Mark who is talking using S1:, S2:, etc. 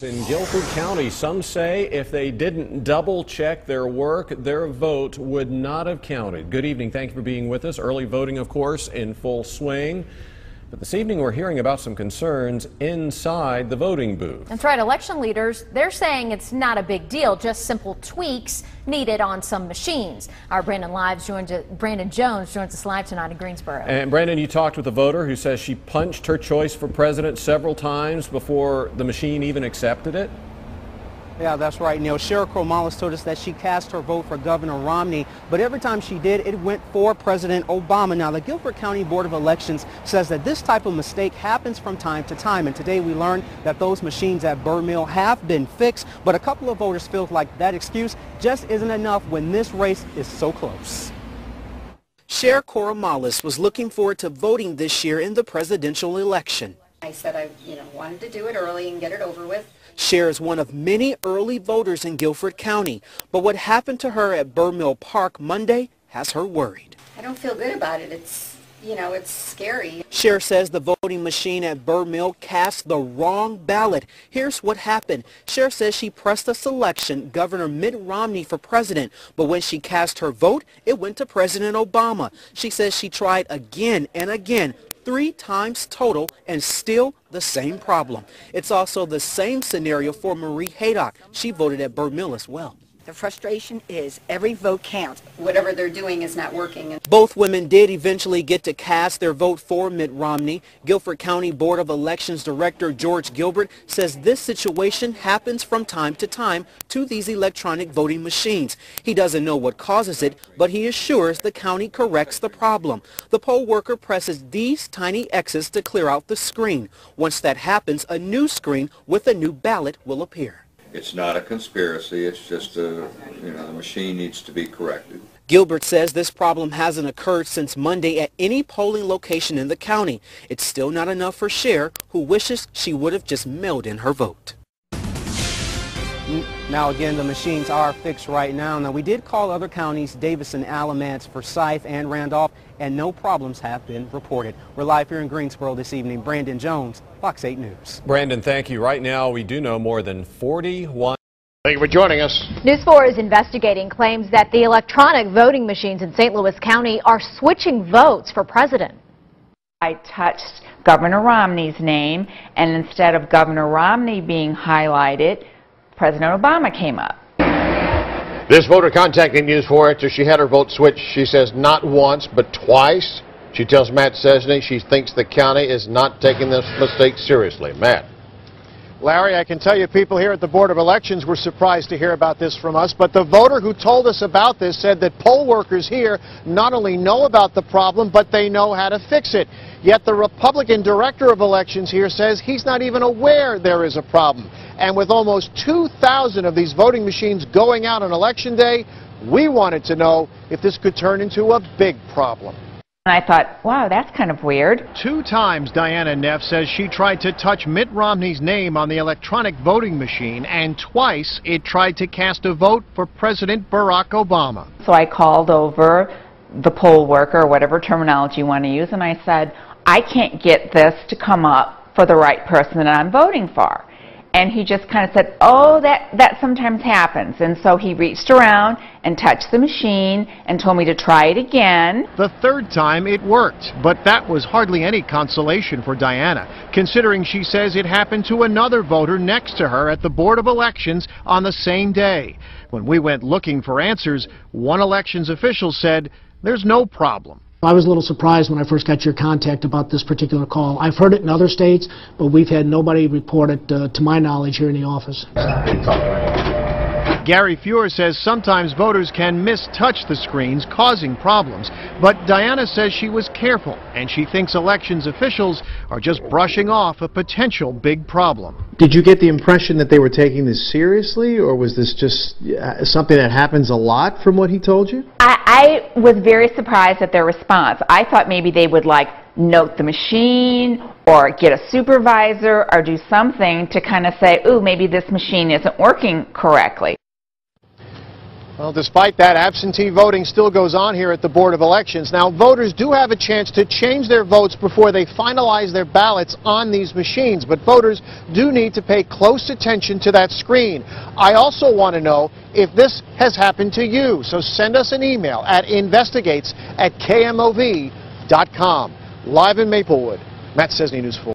S1: In Guilford County, some say if they didn't double check their work, their vote would not have counted. Good evening. Thank you for being with us. Early voting, of course, in full swing. But this evening we're hearing about some concerns inside the voting booth. That's right. Election leaders, they're saying it's not a big deal, just simple tweaks needed on some machines. Our Brandon Jones joins us live tonight in Greensboro. And Brandon, you talked with a voter who says she punched her choice for president several times before the machine even accepted it.
S2: Yeah, that's right, Neil. Cheryl Cromalis told us that she cast her vote for Governor Romney, but every time she did, it went for President Obama. Now, the Guilford County Board of Elections says that this type of mistake happens from time to time, and today we learned that those machines at Burr Mill have been fixed, but a couple of voters feel like that excuse just isn't enough when this race is so close. Cheryl Cromalis was looking forward to voting this year in the presidential election.
S3: I said I wanted to do it early and get it over with.
S2: Cher is one of many early voters in Guilford County, but what happened to her at Burr Mill Park Monday has her worried.
S3: I don't feel good about it. It's scary.
S2: Cher says the voting machine at Burr Mill cast the wrong ballot. Here's what happened. Cher says she pressed a selection, Governor Mitt Romney for president, but when she cast her vote, it went to President Obama. She says she tried again and again, 3 times total, and still the same problem. It's also the same scenario for Marie Haydock. She voted at Burr Mill as well.
S4: The frustration is every vote counts.
S3: Whatever they're doing is not working.
S2: Both women did eventually get to cast their vote for Mitt Romney. Guilford County Board of Elections Director George Gilbert says this situation happens from time to time to these electronic voting machines. He doesn't know what causes it, but he assures the county corrects the problem. The poll worker presses these tiny X's to clear out the screen. Once that happens, a new screen with a new ballot will appear.
S5: It's not a conspiracy, it's just the machine needs to be corrected.
S2: Gilbert says this problem hasn't occurred since Monday at any polling location in the county. It's still not enough for Cher, who wishes she would have just mailed in her vote. Now again, the machines are fixed right now. Now we did call other counties, Davison, Alamance, Forsyth, and Randolph, and no problems have been reported. We're live here in Greensboro this evening. Brandon Jones, Fox 8 News.
S1: Brandon, thank you. Right now we do know more than 41.
S6: Thank you for joining us.
S7: News 4 is investigating claims that the electronic voting machines in St. Louis County are switching votes for president.
S8: I touched Governor Romney's name, and instead of Governor Romney being highlighted, President Obama came up.
S6: This voter contacted News 4 after she had her vote switched. She says not once, but twice. She tells Matt Sesney she thinks the county is not taking this mistake seriously. Matt.
S9: Larry, I can tell you people here at the Board of Elections were surprised to hear about this from us, but the voter who told us about this said that poll workers here not only know about the problem, but they know how to fix it. Yet the Republican director of elections here says he's not even aware there is a problem. And with almost 2,000 of these voting machines going out on Election Day, we wanted to know if this could turn into a big problem.
S8: And I thought, wow, that's kind of weird.
S9: 2 times Diana Neff says she tried to touch Mitt Romney's name on the electronic voting machine, and twice it tried to cast a vote for President Barack Obama.
S8: So I called over the poll worker, or whatever terminology you want to use, and I said, I can't get this to come up for the right person that I'm voting for. And he just kind of said, oh, that sometimes happens. And so he reached around and touched the machine and told me to try it again.
S9: The 3rd time it worked, but that was hardly any consolation for Diana, considering she says it happened to another voter next to her at the Board of Elections on the same day. When we went looking for answers, one elections official said, there's no problem.
S10: I was a little surprised when I first got your contact about this particular call. I've heard it in other states, but we've had nobody report it, to my knowledge, here in the office.
S9: Gary Fuhr says sometimes voters can mistouch the screens, causing problems. But Diana says she was careful, and she thinks elections officials are just brushing off a potential big problem.
S11: Did you get the impression that they were taking this seriously, or was this just something that happens a lot from what he told you?
S8: I was very surprised at their response. I thought maybe they would note the machine or get a supervisor or do something to kind of say, ooh, maybe this machine isn't working correctly.
S9: Well, despite that, absentee voting still goes on here at the Board of Elections. Now, voters do have a chance to change their votes before they finalize their ballots on these machines, but voters do need to pay close attention to that screen. I also want to know if this has happened to you, so send us an email at investigates@kmov.com. Live in Maplewood, Matt Cesny, News 4.